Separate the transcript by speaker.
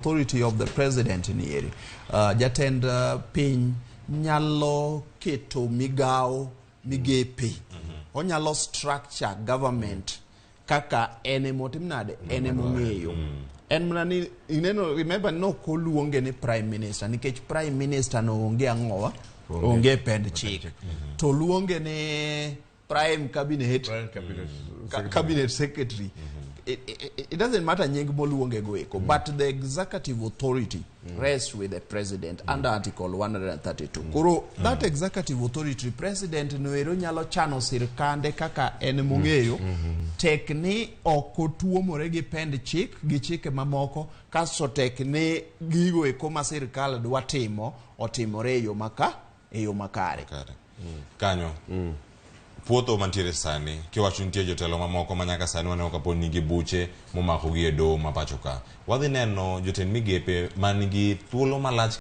Speaker 1: Authority of the president in the area. Jatend piny nyalo keto migao migepe. Onyalo structure government kaka enemotimnade enemong'eyo. En mnani ineno remember no koluonge ni prime minister nikech prime minister no onge ang'owa onge pend chik. To luonge ni prime cabinet secretary. It doesn't matter nying moluonge goeko, but the executive authority rests with the president under Article 132. Koro that executive authority, president noero nyalo chano sirkande kaka en mong'eyo, tek ni okotuomore gi pend chik gi chike mamoko, kaso tek ni gigo eko ma sirkal dwa timo otimore e yo makare.
Speaker 2: Kanyo. Puotho mantiere sani, kiwacho nitie jotelo mamoko manyaka sani waneno kapod nigi buche momako gi e doho ma pacho ka. Wadhi neno jotend migepe manigi thuolo malach